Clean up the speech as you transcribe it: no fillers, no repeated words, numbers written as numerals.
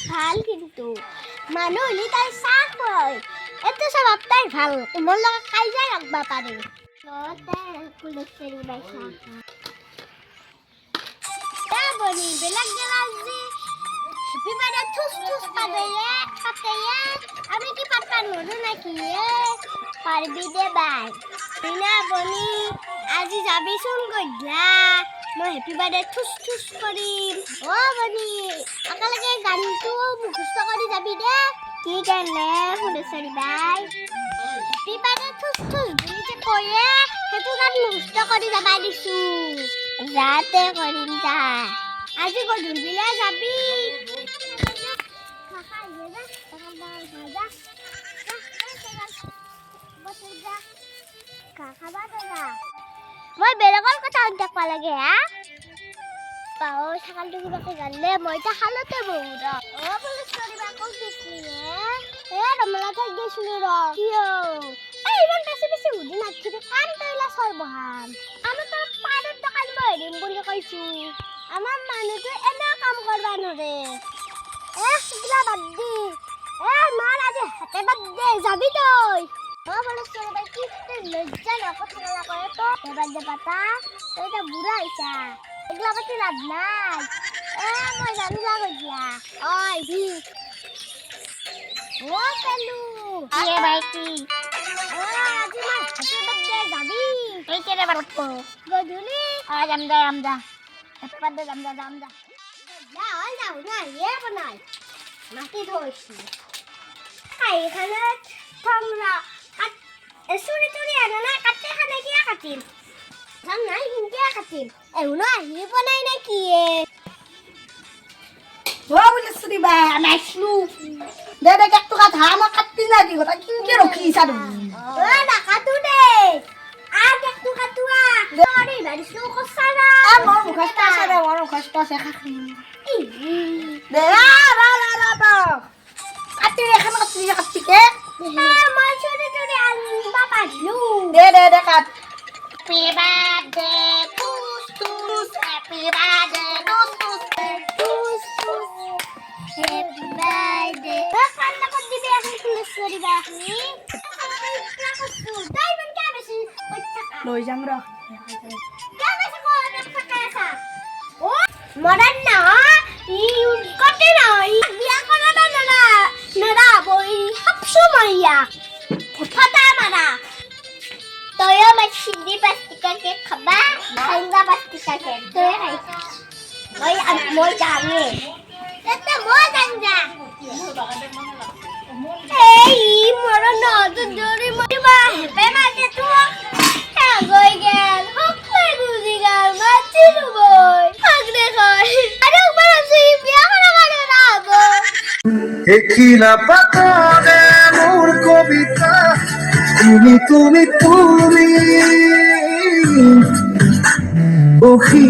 ভাল কিন্তু মানুহ হলি তাই চাহ কয় এত স্বভাৱ তাই ভাল মোৰ লগত কাজিয়া লাগবা পাৰে বনি বেলেগ গেলা যে হেপি বাৰ্থডে থুস থুস পাতে আমি কি পাতবা নৰো নাকি পারবি দে বাই বিনা বনি আজি যাবিচোন গধলা মই হেপি বার্থডে থুস থুস কৰিম ও বনি একেলগে গানটো মুখস্থ কৰি যাবি দে কি গানে শুনিছৰি বাই হেপি বাৰ্থডে থুস থুস বুলি যে কয়ে সেইটো গান মুখস্থ কৰি যাবা দিছো যাতে কৰিম যা আজি গধূলিলে যাবি মই বেলেগৰ কথা দেখবা লাগে পাও ছাগলটো কিবাকে গালে মই তা খালতে বহুত পুলিচ কৰিবা কৈ দিছিলি ৰমলা ঠাইত গৈছিলো কিয় ইমান বেছি বেছি সুধি নাথিবি কাম তইলা সৰ্বহান আমি তোৰ পাৰত দোকান বহিম বুলি কৈছো আমাৰ মানুহটো এনে কাম কৰবা নৰে সিগলা বাদ দি মাৰ আজি হাতে বাদ দে যাবি তই পুলিচ কৰিবা কি লজ্জা কথা কলা কৰে তো এবাৰ দে পাতা তই এটা বুঢ়া হৈছা এগলা পাতি লাভ নাই মই জানো যা গজিয়া ভি পেলু ভাইটি আজি মই হাতে বাদ দে যাবি এই কেনে বাৰত গধূলি যাম যা এপাত দে যাম যা যাও না বনাই মাটি থৈছি এইখানে থংরা চুরি চুরি আনা না কাটতে খানে কিয়া কাটিম থাম নাই কিয়া কাটিম এউনো আহি বনাই নাকি বলেছি বা নাইছলু দে এক টকা ধাম কাটতি না কি কথা কিনকে রখিছা তুমি না কাটু দে এক টকা তুয়া আরে বাড়িছো কসারা আমার মুখস্ত আছে রে আমার মুখস্ত আছে খাখি দে রা কাটি এখন কাটি কে মই চুরি চুরি আনবা পারলু দে কাট হ্যাপি বার্থডে টুস টুস হ্যাপি বার্থডে টুস টুস হ্যাপি বার্থডে কান্না কর দিবি এখন পুলিশ করিবা আপনি তাই মন কে বেশি লই যাম র কে বেশি কোন টাকা আছে ও মডার্ন না কতে না বিয়া করা না বই সব সময়য়া ফাটা মারা তোয় মই সিদ্ধি পাস্তিকা কেক খাবা খাইবা পাস্তিকা কেক তোয় খাই মই জানি এটা মই জানজা এই মোর নদ জরি মইবা হেপে মাতে তো গই গেল হকলে গুজি গেল মাছিলু বই আগরে কই আরে উপর আছে বিয়া করা মানে না গো একিলা পাতনে মোর কবিতা তুমি ওহি